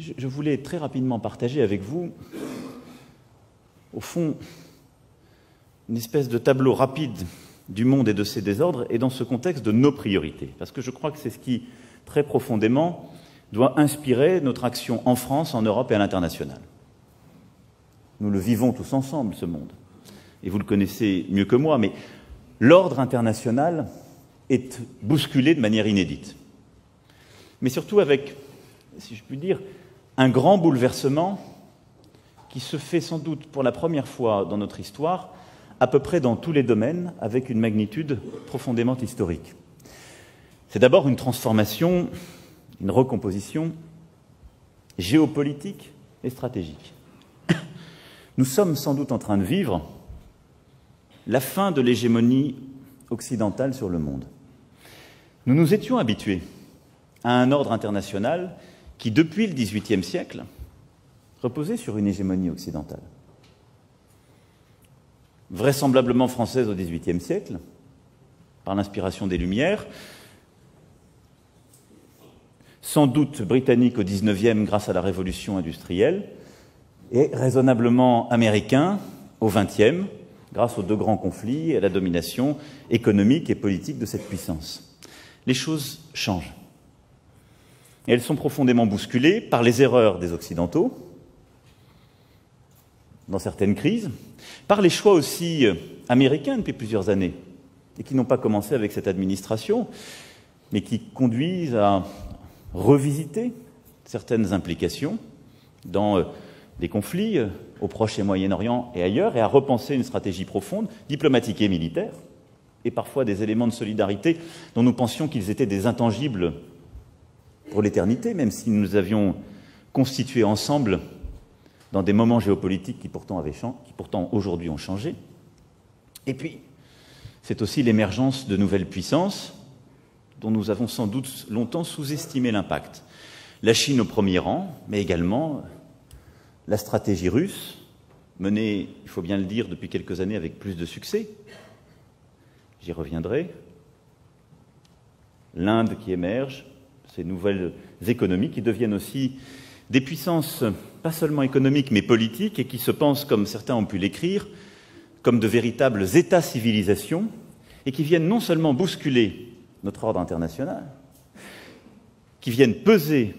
je voulais très rapidement partager avec vous, au fond, une espèce de tableau rapide du monde et de ses désordres, et dans ce contexte de nos priorités. Parce que je crois que c'est ce qui, très profondément, doit inspirer notre action en France, en Europe et à l'international. Nous le vivons tous ensemble, ce monde. Et vous le connaissez mieux que moi, mais l'ordre international est bousculé de manière inédite. Mais surtout avec, si je puis dire, un grand bouleversement qui se fait sans doute pour la première fois dans notre histoire, à peu près dans tous les domaines, avec une magnitude profondément historique. C'est d'abord une transformation, une recomposition géopolitique et stratégique. Nous sommes sans doute en train de vivre la fin de l'hégémonie occidentale sur le monde. Nous nous étions habitués à un ordre international qui, depuis le XVIIIe siècle, reposait sur une hégémonie occidentale. Vraisemblablement française au XVIIIe siècle, par l'inspiration des Lumières, sans doute britannique au XIXe grâce à la révolution industrielle, et raisonnablement américain au XXe, grâce aux deux grands conflits et à la domination économique et politique de cette puissance. Les choses changent. Et elles sont profondément bousculées par les erreurs des Occidentaux, dans certaines crises, par les choix aussi américains depuis plusieurs années, et qui n'ont pas commencé avec cette administration, mais qui conduisent à revisiter certaines implications dans des conflits au Proche et Moyen-Orient et ailleurs, et à repenser une stratégie profonde, diplomatique et militaire, et parfois des éléments de solidarité dont nous pensions qu'ils étaient des intangibles pour l'éternité, même si nous avions constitué ensemble dans des moments géopolitiques qui pourtant aujourd'hui ont changé. Et puis, c'est aussi l'émergence de nouvelles puissances dont nous avons sans doute longtemps sous-estimé l'impact. La Chine au premier rang, mais également la stratégie russe, menée, il faut bien le dire, depuis quelques années avec plus de succès. J'y reviendrai. L'Inde qui émerge, ces nouvelles économies qui deviennent aussi des puissances pas seulement économiques mais politiques et qui se pensent, comme certains ont pu l'écrire, comme de véritables États-civilisations et qui viennent non seulement bousculer notre ordre international, qui viennent peser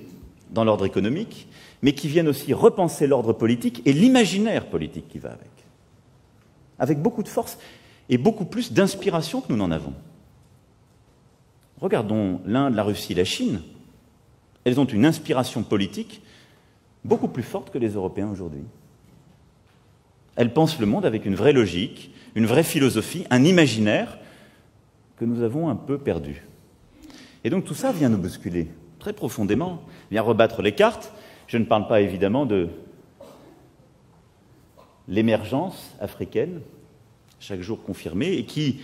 dans l'ordre économique, mais qui viennent aussi repenser l'ordre politique et l'imaginaire politique qui va avec beaucoup de force et beaucoup plus d'inspiration que nous n'en avons. Regardons l'Inde, la Russie, la Chine. Elles ont une inspiration politique beaucoup plus forte que les Européens aujourd'hui. Elles pensent le monde avec une vraie logique, une vraie philosophie, un imaginaire que nous avons un peu perdu. Et donc tout ça vient nous bousculer très profondément, vient rebattre les cartes. Je ne parle pas évidemment de l'émergence africaine, chaque jour confirmée, et qui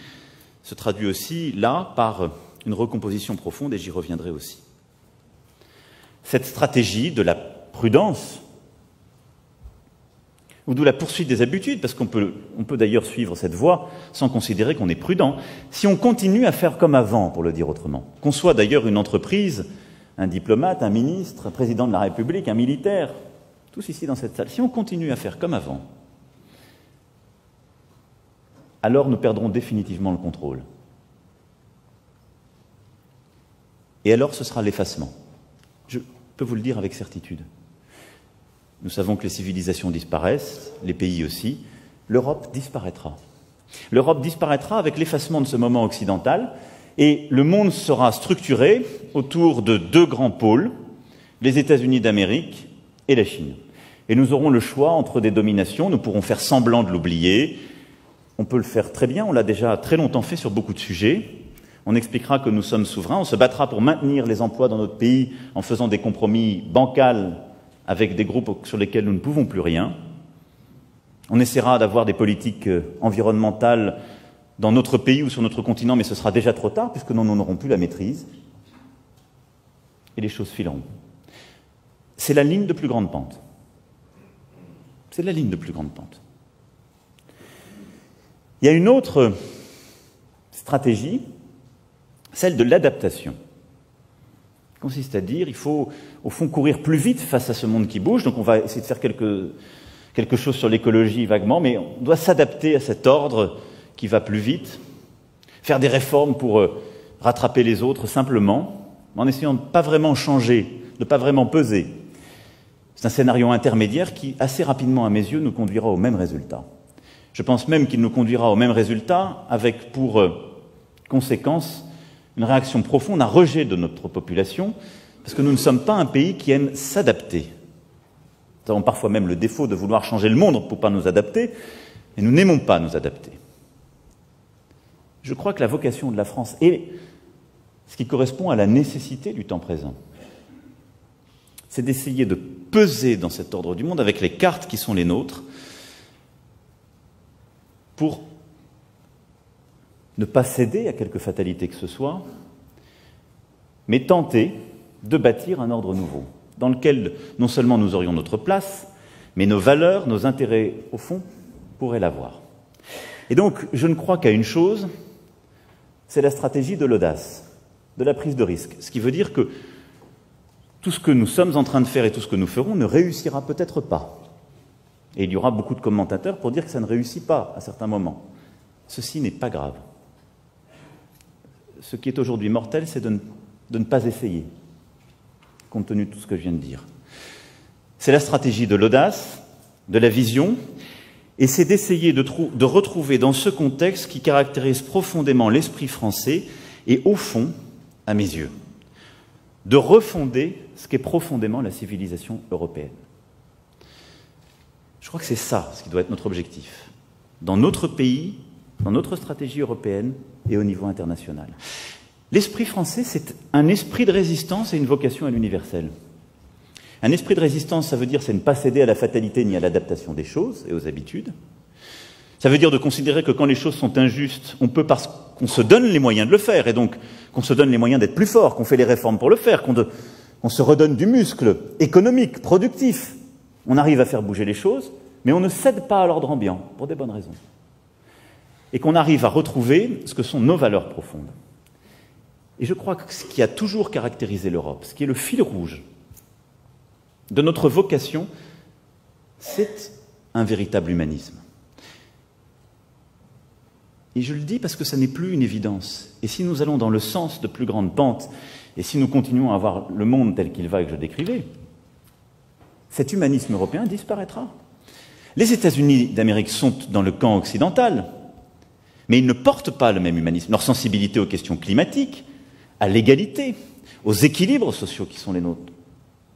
se traduit aussi là par une recomposition profonde, et j'y reviendrai aussi. Cette stratégie de la prudence, ou de la poursuite des habitudes, parce qu'on peut d'ailleurs suivre cette voie sans considérer qu'on est prudent, si on continue à faire comme avant, pour le dire autrement, qu'on soit d'ailleurs une entreprise, un diplomate, un ministre, un président de la République, un militaire, tous ici dans cette salle, si on continue à faire comme avant, alors nous perdrons définitivement le contrôle. Et alors ce sera l'effacement. Je peux vous le dire avec certitude. Nous savons que les civilisations disparaissent, les pays aussi. L'Europe disparaîtra. L'Europe disparaîtra avec l'effacement de ce moment occidental et le monde sera structuré autour de deux grands pôles, les États-Unis d'Amérique et la Chine. Et nous aurons le choix entre des dominations, nous pourrons faire semblant de l'oublier, on peut le faire très bien, on l'a déjà très longtemps fait sur beaucoup de sujets. On expliquera que nous sommes souverains, on se battra pour maintenir les emplois dans notre pays en faisant des compromis bancals avec des groupes sur lesquels nous ne pouvons plus rien. On essaiera d'avoir des politiques environnementales dans notre pays ou sur notre continent, mais ce sera déjà trop tard puisque nous n'en aurons plus la maîtrise. Et les choses fileront. C'est la ligne de plus grande pente. C'est la ligne de plus grande pente. Il y a une autre stratégie, celle de l'adaptation. consiste à dire il faut, au fond, courir plus vite face à ce monde qui bouge. Donc on va essayer de faire quelque chose sur l'écologie vaguement, mais on doit s'adapter à cet ordre qui va plus vite, faire des réformes pour rattraper les autres simplement, en essayant de ne pas vraiment changer, de ne pas vraiment peser. C'est un scénario intermédiaire qui, assez rapidement à mes yeux, nous conduira au même résultat. Je pense même qu'il nous conduira au même résultat avec pour conséquence une réaction profonde, un rejet de notre population, parce que nous ne sommes pas un pays qui aime s'adapter. Nous avons parfois même le défaut de vouloir changer le monde pour ne pas nous adapter, et nous n'aimons pas nous adapter. Je crois que la vocation de la France est ce qui correspond à la nécessité du temps présent. C'est d'essayer de peser dans cet ordre du monde avec les cartes qui sont les nôtres pour ne pas céder à quelque fatalité que ce soit, mais tenter de bâtir un ordre nouveau, dans lequel non seulement nous aurions notre place, mais nos valeurs, nos intérêts, au fond, pourraient l'avoir. Et donc, je ne crois qu'à une chose, c'est la stratégie de l'audace, de la prise de risque. Ce qui veut dire que tout ce que nous sommes en train de faire et tout ce que nous ferons ne réussira peut-être pas. Et il y aura beaucoup de commentateurs pour dire que ça ne réussit pas à certains moments. Ceci n'est pas grave. Ce qui est aujourd'hui mortel, c'est de ne pas essayer, compte tenu de tout ce que je viens de dire. C'est la stratégie de l'audace, de la vision, et c'est d'essayer de retrouver dans ce contexte qui caractérise profondément l'esprit français et, au fond, à mes yeux, de refonder ce qu'est profondément la civilisation européenne. Je crois que c'est ça ce qui doit être notre objectif, dans notre pays, dans notre stratégie européenne et au niveau international. L'esprit français, c'est un esprit de résistance et une vocation à l'universel. Un esprit de résistance, ça veut dire c'est ne pas céder à la fatalité ni à l'adaptation des choses et aux habitudes. Ça veut dire de considérer que quand les choses sont injustes, on peut parce qu'on se donne les moyens de le faire, et donc qu'on se donne les moyens d'être plus fort, qu'on fait les réformes pour le faire, qu'on se redonne du muscle économique, productif. On arrive à faire bouger les choses, mais on ne cède pas à l'ordre ambiant, pour des bonnes raisons. Et qu'on arrive à retrouver ce que sont nos valeurs profondes. Et je crois que ce qui a toujours caractérisé l'Europe, ce qui est le fil rouge de notre vocation, c'est un véritable humanisme. Et je le dis parce que ça n'est plus une évidence. Et si nous allons dans le sens de plus grandes pentes, et si nous continuons à voir le monde tel qu'il va et que je décrivais, cet humanisme européen disparaîtra. Les États-Unis d'Amérique sont dans le camp occidental, mais ils ne portent pas le même humanisme. Leur sensibilité aux questions climatiques, à l'égalité, aux équilibres sociaux qui sont les nôtres,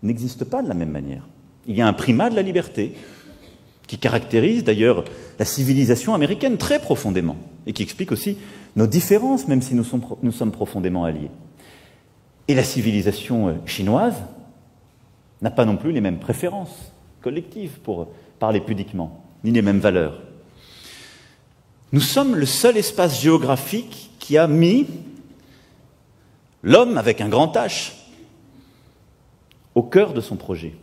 n'existe pas de la même manière. Il y a un primat de la liberté qui caractérise d'ailleurs la civilisation américaine très profondément et qui explique aussi nos différences, même si nous sommes profondément alliés. Et la civilisation chinoise n'a pas non plus les mêmes préférences collectives, pour parler pudiquement, ni les mêmes valeurs. Nous sommes le seul espace géographique qui a mis l'homme avec un grand H au cœur de son projet,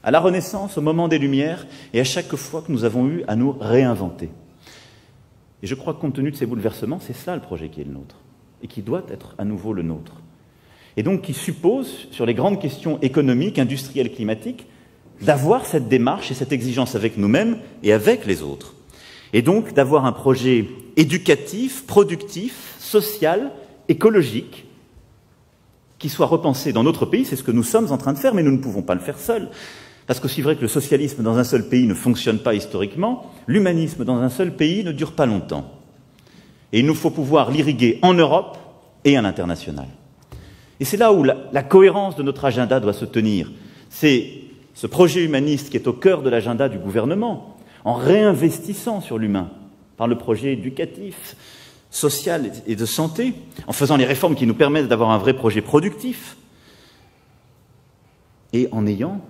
à la Renaissance, au moment des Lumières, et à chaque fois que nous avons eu à nous réinventer. Et je crois que compte tenu de ces bouleversements, c'est ça le projet qui est le nôtre, et qui doit être à nouveau le nôtre. Et donc qui suppose, sur les grandes questions économiques, industrielles, climatiques, d'avoir cette démarche et cette exigence avec nous-mêmes et avec les autres. Et donc d'avoir un projet éducatif, productif, social, écologique, qui soit repensé dans notre pays. C'est ce que nous sommes en train de faire, mais nous ne pouvons pas le faire seuls. Parce qu'aussi vrai que le socialisme dans un seul pays ne fonctionne pas historiquement, l'humanisme dans un seul pays ne dure pas longtemps. Et il nous faut pouvoir l'irriguer en Europe et à l'international. Et c'est là où la cohérence de notre agenda doit se tenir. C'est ce projet humaniste qui est au cœur de l'agenda du gouvernement, en réinvestissant sur l'humain par le projet éducatif, social et de santé, en faisant les réformes qui nous permettent d'avoir un vrai projet productif, et en ayant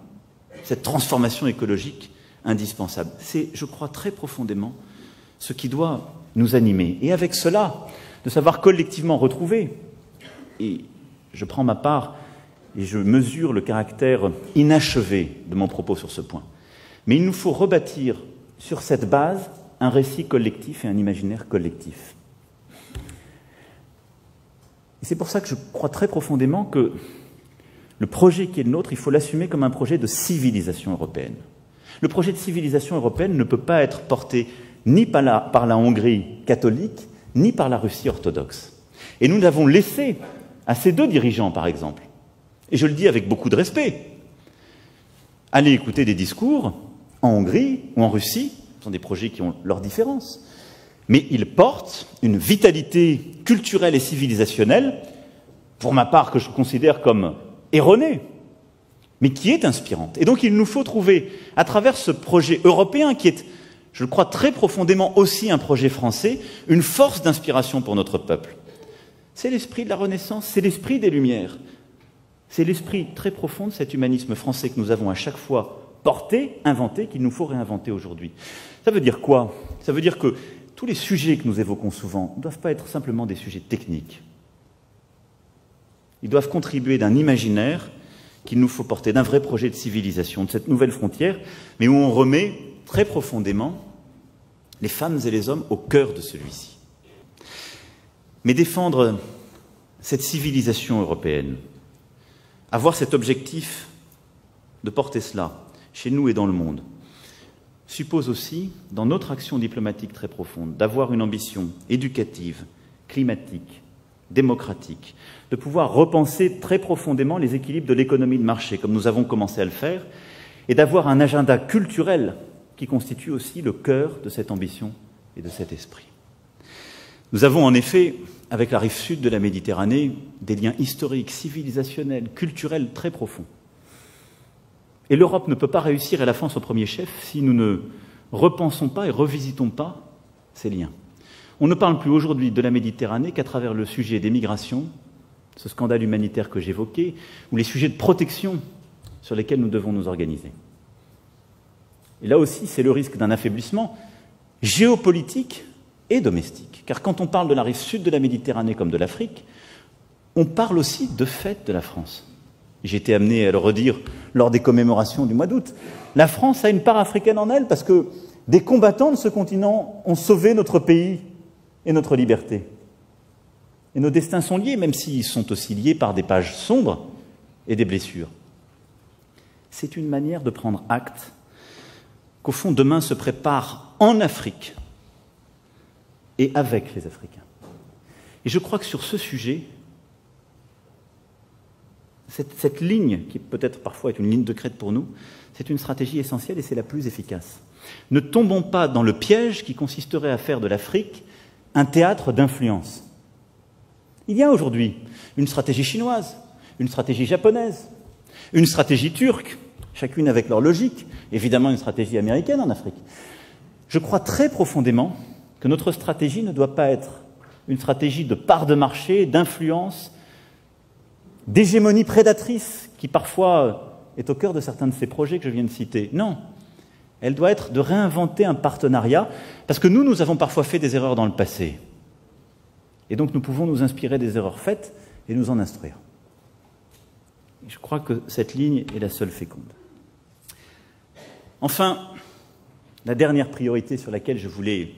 cette transformation écologique indispensable. C'est, je crois, très profondément ce qui doit nous animer. Et avec cela, de savoir collectivement retrouver, et je prends ma part et je mesure le caractère inachevé de mon propos sur ce point, mais il nous faut rebâtir sur cette base un récit collectif et un imaginaire collectif. Et c'est pour ça que je crois très profondément que Le projet qui est le nôtre, il faut l'assumer comme un projet de civilisation européenne. Le projet de civilisation européenne ne peut pas être porté ni par la Hongrie catholique, ni par la Russie orthodoxe. Et nous l'avons laissé à ces deux dirigeants, par exemple, et je le dis avec beaucoup de respect, aller écouter des discours en Hongrie ou en Russie, ce sont des projets qui ont leurs différences, mais ils portent une vitalité culturelle et civilisationnelle, pour ma part, que je considère comme erronée, mais qui est inspirante. Et donc il nous faut trouver, à travers ce projet européen, qui est, je le crois, très profondément aussi un projet français, une force d'inspiration pour notre peuple. C'est l'esprit de la Renaissance, c'est l'esprit des Lumières. C'est l'esprit très profond de cet humanisme français que nous avons à chaque fois porté, inventé, qu'il nous faut réinventer aujourd'hui. Ça veut dire quoi? Ça veut dire que tous les sujets que nous évoquons souvent ne doivent pas être simplement des sujets techniques. Ils doivent contribuer d'un imaginaire qu'il nous faut porter, d'un vrai projet de civilisation, de cette nouvelle frontière, mais où on remet très profondément les femmes et les hommes au cœur de celui-ci. Mais défendre cette civilisation européenne, avoir cet objectif de porter cela chez nous et dans le monde, suppose aussi, dans notre action diplomatique très profonde, d'avoir une ambition éducative, climatique, démocratique, de pouvoir repenser très profondément les équilibres de l'économie de marché, comme nous avons commencé à le faire, et d'avoir un agenda culturel qui constitue aussi le cœur de cette ambition et de cet esprit. Nous avons en effet, avec la rive sud de la Méditerranée, des liens historiques, civilisationnels, culturels très profonds. Et l'Europe ne peut pas réussir, et la France au premier chef, si nous ne repensons pas et revisitons pas ces liens. On ne parle plus aujourd'hui de la Méditerranée qu'à travers le sujet des migrations, ce scandale humanitaire que j'évoquais, ou les sujets de protection sur lesquels nous devons nous organiser. Et là aussi, c'est le risque d'un affaiblissement géopolitique et domestique. Car quand on parle de la rive sud de la Méditerranée comme de l'Afrique, on parle aussi de fait de la France. J'ai été amené à le redire lors des commémorations du mois d'août. La France a une part africaine en elle parce que des combattants de ce continent ont sauvé notre pays et notre liberté. Et nos destins sont liés, même s'ils sont aussi liés par des pages sombres et des blessures. C'est une manière de prendre acte qu'au fond, demain se prépare en Afrique et avec les Africains. Et je crois que sur ce sujet, cette ligne, qui peut-être parfois est une ligne de crête pour nous, c'est une stratégie essentielle et c'est la plus efficace. Ne tombons pas dans le piège qui consisterait à faire de l'Afrique un théâtre d'influence. Il y a aujourd'hui une stratégie chinoise, une stratégie japonaise, une stratégie turque, chacune avec leur logique, évidemment une stratégie américaine en Afrique. Je crois très profondément que notre stratégie ne doit pas être une stratégie de part de marché, d'influence, d'hégémonie prédatrice, qui parfois est au cœur de certains de ces projets que je viens de citer. Non, elle doit être de réinventer un partenariat, parce que nous avons parfois fait des erreurs dans le passé. Et donc nous pouvons nous inspirer des erreurs faites et nous en instruire. Et je crois que cette ligne est la seule féconde. Enfin, la dernière priorité sur laquelle je voulais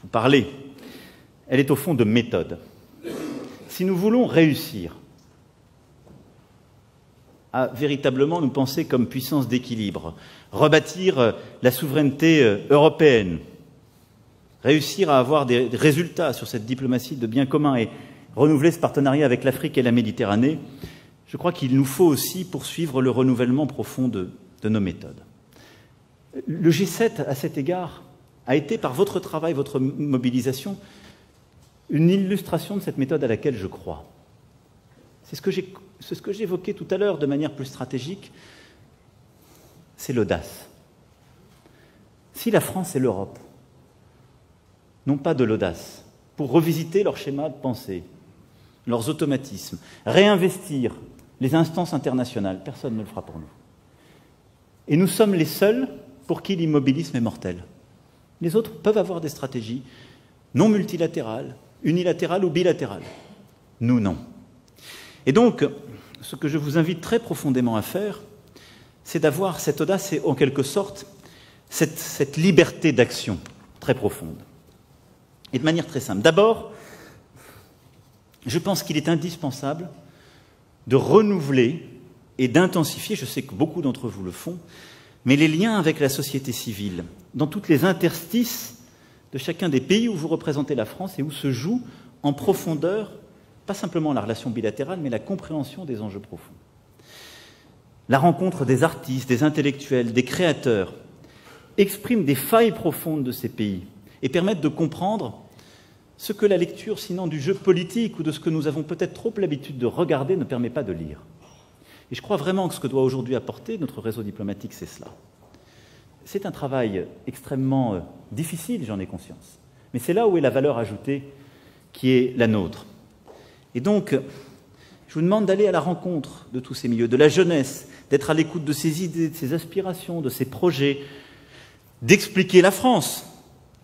vous parler, elle est au fond de méthode. Si nous voulons réussir à véritablement nous penser comme puissance d'équilibre, rebâtir la souveraineté européenne, réussir à avoir des résultats sur cette diplomatie de bien commun et renouveler ce partenariat avec l'Afrique et la Méditerranée, je crois qu'il nous faut aussi poursuivre le renouvellement profond de nos méthodes. Le G7, à cet égard, a été, par votre travail, votre mobilisation, une illustration de cette méthode à laquelle je crois. C'est ce que j'évoquais tout à l'heure de manière plus stratégique, c'est l'audace. Si la France et l'Europe n'ont pas de l'audace pour revisiter leur schéma de pensée, leurs automatismes, réinvestir les instances internationales, personne ne le fera pour nous. Et nous sommes les seuls pour qui l'immobilisme est mortel. Les autres peuvent avoir des stratégies non multilatérales, unilatérales ou bilatérales. Nous, non. Et donc, ce que je vous invite très profondément à faire, c'est d'avoir cette audace et, en quelque sorte, cette liberté d'action très profonde. Et de manière très simple. D'abord, je pense qu'il est indispensable de renouveler et d'intensifier, je sais que beaucoup d'entre vous le font, mais les liens avec la société civile, dans toutes les interstices de chacun des pays où vous représentez la France et où se joue en profondeur, pas simplement la relation bilatérale, mais la compréhension des enjeux profonds. La rencontre des artistes, des intellectuels, des créateurs exprime des failles profondes de ces pays et permettent de comprendre ce que la lecture, sinon du jeu politique ou de ce que nous avons peut-être trop l'habitude de regarder, ne permet pas de lire. Et je crois vraiment que ce que doit aujourd'hui apporter notre réseau diplomatique, c'est cela. C'est un travail extrêmement difficile, j'en ai conscience. Mais c'est là où est la valeur ajoutée qui est la nôtre. Et donc, je vous demande d'aller à la rencontre de tous ces milieux, de la jeunesse, d'être à l'écoute de ses idées, de ses aspirations, de ses projets, d'expliquer la France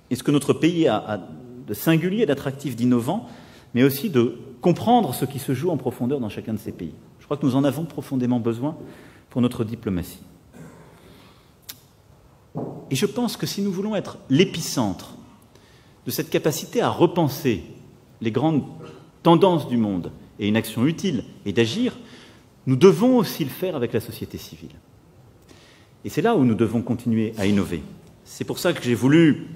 et ce que notre pays a de singulier, d'attractif, d'innovant, mais aussi de comprendre ce qui se joue en profondeur dans chacun de ces pays. Je crois que nous en avons profondément besoin pour notre diplomatie. Et je pense que si nous voulons être l'épicentre de cette capacité à repenser les grandes tendances du monde et une action utile et d'agir, nous devons aussi le faire avec la société civile. Et c'est là où nous devons continuer à innover. C'est pour ça que j'ai voulu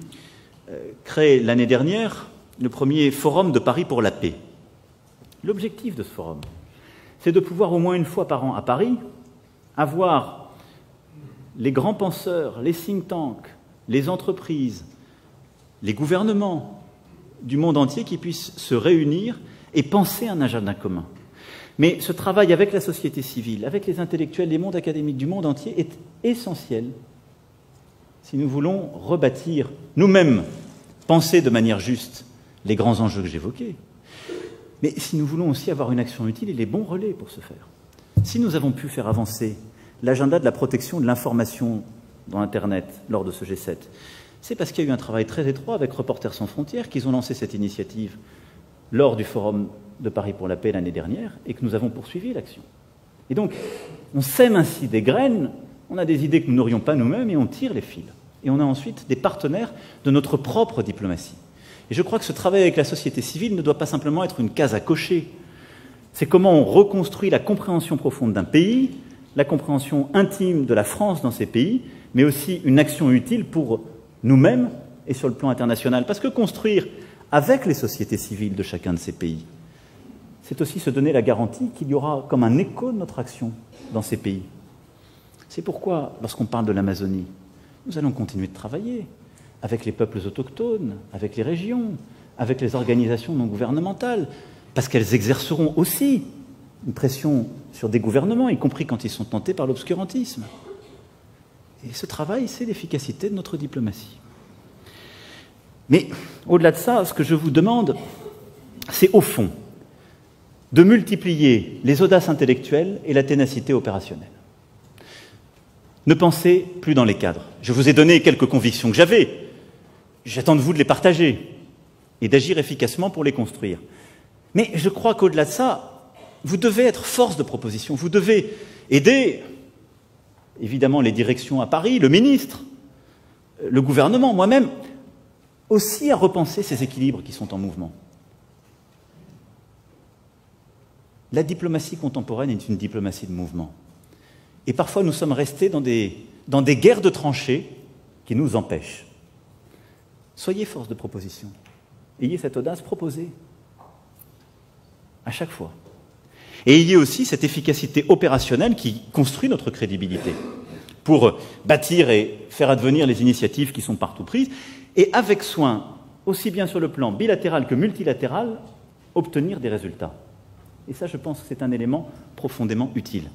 créer l'année dernière le premier forum de Paris pour la paix. L'objectif de ce forum, c'est de pouvoir au moins une fois par an à Paris avoir les grands penseurs, les think tanks, les entreprises, les gouvernements du monde entier qui puissent se réunir et penser un agenda commun. Mais ce travail avec la société civile, avec les intellectuels, les mondes académiques du monde entier est essentiel si nous voulons rebâtir nous-mêmes, penser de manière juste les grands enjeux que j'évoquais, mais si nous voulons aussi avoir une action utile et les bons relais pour ce faire. Si nous avons pu faire avancer l'agenda de la protection de l'information dans Internet lors de ce G7, c'est parce qu'il y a eu un travail très étroit avec Reporters sans frontières qu'ils ont lancé cette initiative lors du Forum de Paris pour la paix l'année dernière et que nous avons poursuivi l'action. Et donc, on sème ainsi des graines, on a des idées que nous n'aurions pas nous-mêmes et on tire les fils. Et on a ensuite des partenaires de notre propre diplomatie. Et je crois que ce travail avec la société civile ne doit pas simplement être une case à cocher. C'est comment on reconstruit la compréhension profonde d'un pays, la compréhension intime de la France dans ces pays, mais aussi une action utile pour nous-mêmes et sur le plan international. Parce que construire avec les sociétés civiles de chacun de ces pays, c'est aussi se donner la garantie qu'il y aura comme un écho de notre action dans ces pays. C'est pourquoi, lorsqu'on parle de l'Amazonie, nous allons continuer de travailler avec les peuples autochtones, avec les régions, avec les organisations non gouvernementales, parce qu'elles exerceront aussi une pression sur des gouvernements, y compris quand ils sont tentés par l'obscurantisme. Et ce travail, c'est l'efficacité de notre diplomatie. Mais au-delà de ça, ce que je vous demande, c'est au fond de multiplier les audaces intellectuelles et la ténacité opérationnelle. Ne pensez plus dans les cadres. Je vous ai donné quelques convictions que j'avais. J'attends de vous de les partager et d'agir efficacement pour les construire. Mais je crois qu'au-delà de ça, vous devez être force de proposition. Vous devez aider, évidemment, les directions à Paris, le ministre, le gouvernement, moi-même, aussi à repenser ces équilibres qui sont en mouvement. La diplomatie contemporaine est une diplomatie de mouvement. Et parfois, nous sommes restés dans des guerres de tranchées qui nous empêchent. Soyez force de proposition. Ayez cette audace, proposée. À chaque fois. Et ayez aussi cette efficacité opérationnelle qui construit notre crédibilité pour bâtir et faire advenir les initiatives qui sont partout prises et avec soin, aussi bien sur le plan bilatéral que multilatéral, obtenir des résultats. Et ça, je pense que c'est un élément profondément utile.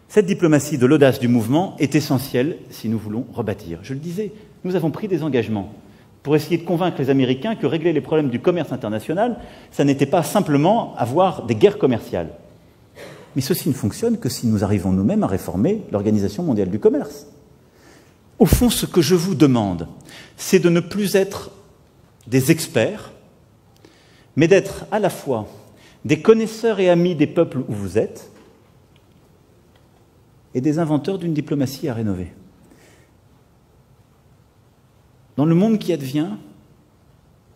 Cette diplomatie de l'audace du mouvement est essentielle si nous voulons rebâtir. Je le disais, nous avons pris des engagements pour essayer de convaincre les Américains que régler les problèmes du commerce international, ça n'était pas simplement avoir des guerres commerciales. Mais ceci ne fonctionne que si nous arrivons nous-mêmes à réformer l'Organisation mondiale du commerce. Au fond, ce que je vous demande, c'est de ne plus être des experts, mais d'être à la fois des connaisseurs et amis des peuples où vous êtes, et des inventeurs d'une diplomatie à rénover. Dans le monde qui advient,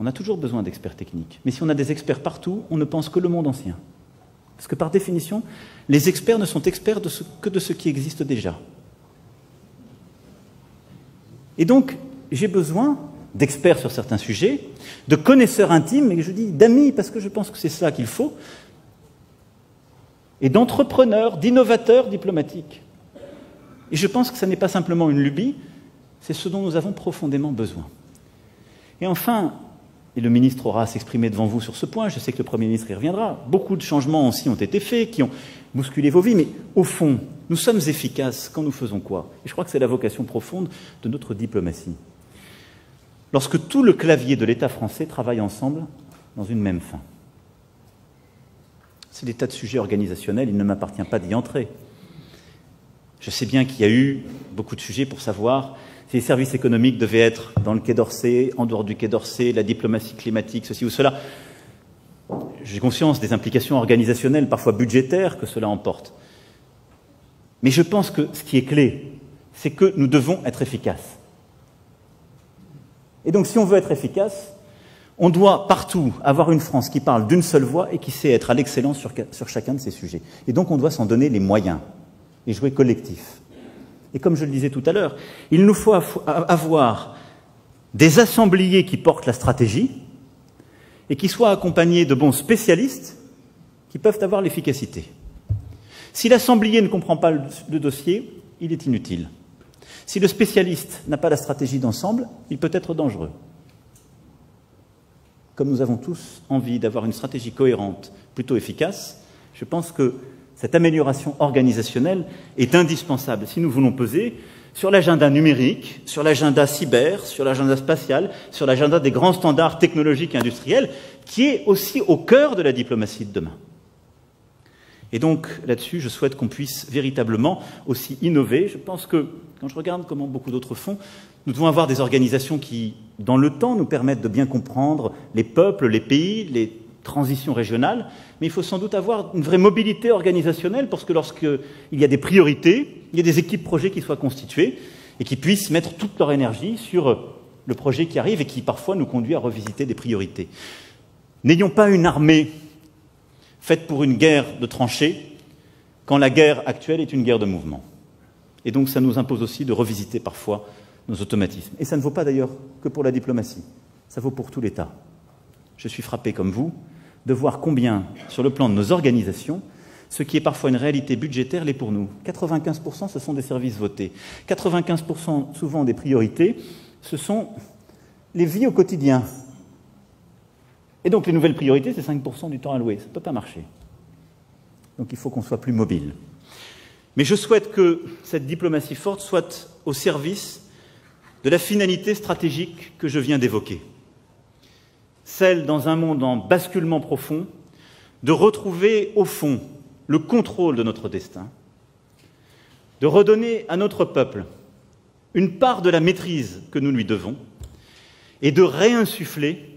on a toujours besoin d'experts techniques. Mais si on a des experts partout, on ne pense que le monde ancien. Parce que par définition, les experts ne sont experts que de ce qui existe déjà. Et donc, j'ai besoin d'experts sur certains sujets, de connaisseurs intimes, et je dis d'amis, parce que je pense que c'est ça qu'il faut, et d'entrepreneurs, d'innovateurs diplomatiques. Et je pense que ça n'est pas simplement une lubie, c'est ce dont nous avons profondément besoin. Et enfin, et le ministre aura à s'exprimer devant vous sur ce point, je sais que le Premier ministre y reviendra, beaucoup de changements aussi ont été faits, qui ont bousculé vos vies, mais au fond, nous sommes efficaces quand nous faisons quoi? Et je crois que c'est la vocation profonde de notre diplomatie. Lorsque tout le clavier de l'État français travaille ensemble dans une même fin. C'est des tas de sujets organisationnels, il ne m'appartient pas d'y entrer. Je sais bien qu'il y a eu beaucoup de sujets pour savoir si les services économiques devaient être dans le Quai d'Orsay, en dehors du Quai d'Orsay, la diplomatie climatique, ceci ou cela. J'ai conscience des implications organisationnelles, parfois budgétaires, que cela emporte. Mais je pense que ce qui est clé, c'est que nous devons être efficaces. Et donc, si on veut être efficace, on doit partout avoir une France qui parle d'une seule voix et qui sait être à l'excellence sur chacun de ces sujets. Et donc, on doit s'en donner les moyens et jouer collectif. Et comme je le disais tout à l'heure, il nous faut avoir des assembliers qui portent la stratégie et qui soient accompagnés de bons spécialistes qui peuvent avoir l'efficacité. Si l'assemblier ne comprend pas le dossier, il est inutile. Si le spécialiste n'a pas la stratégie d'ensemble, il peut être dangereux. Comme nous avons tous envie d'avoir une stratégie cohérente, plutôt efficace, je pense que cette amélioration organisationnelle est indispensable si nous voulons peser sur l'agenda numérique, sur l'agenda cyber, sur l'agenda spatial, sur l'agenda des grands standards technologiques et industriels, qui est aussi au cœur de la diplomatie de demain. Et donc, là-dessus, je souhaite qu'on puisse véritablement aussi innover. Je pense que, quand je regarde comment beaucoup d'autres font, nous devons avoir des organisations qui, dans le temps, nous permettent de bien comprendre les peuples, les pays, les transitions régionales, mais il faut sans doute avoir une vraie mobilité organisationnelle parce que lorsqu'il y a des priorités, il y a des équipes projets qui soient constituées et qui puissent mettre toute leur énergie sur le projet qui arrive et qui parfois nous conduit à revisiter des priorités. N'ayons pas une armée faite pour une guerre de tranchées quand la guerre actuelle est une guerre de mouvement. Et donc ça nous impose aussi de revisiter parfois nos automatismes. Et ça ne vaut pas d'ailleurs que pour la diplomatie, ça vaut pour tout l'État. Je suis frappé comme vous de voir combien, sur le plan de nos organisations, ce qui est parfois une réalité budgétaire l'est pour nous. 95% ce sont des services votés. 95% souvent des priorités, ce sont les vies au quotidien. Et donc les nouvelles priorités, c'est 5% du temps alloué. Ça ne peut pas marcher. Donc il faut qu'on soit plus mobile. Mais je souhaite que cette diplomatie forte soit au service de la finalité stratégique que je viens d'évoquer. Celle, dans un monde en basculement profond, de retrouver au fond le contrôle de notre destin, de redonner à notre peuple une part de la maîtrise que nous lui devons et de réinsuffler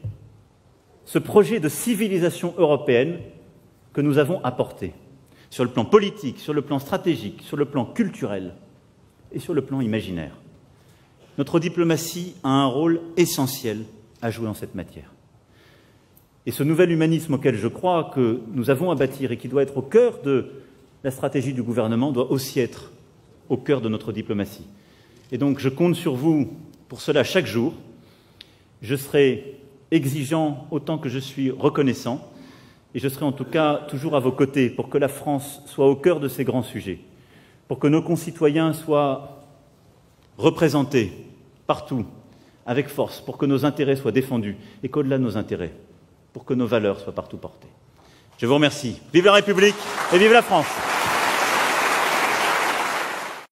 ce projet de civilisation européenne que nous avons apporté sur le plan politique, sur le plan stratégique, sur le plan culturel et sur le plan imaginaire. Notre diplomatie a un rôle essentiel à jouer en cette matière. Et ce nouvel humanisme auquel je crois que nous avons à bâtir et qui doit être au cœur de la stratégie du gouvernement doit aussi être au cœur de notre diplomatie. Et donc je compte sur vous pour cela chaque jour. Je serai exigeant autant que je suis reconnaissant et je serai en tout cas toujours à vos côtés pour que la France soit au cœur de ces grands sujets, pour que nos concitoyens soient représentés partout avec force, pour que nos intérêts soient défendus et qu'au-delà de nos intérêts, pour que nos valeurs soient partout portées. Je vous remercie. Vive la République et vive la France!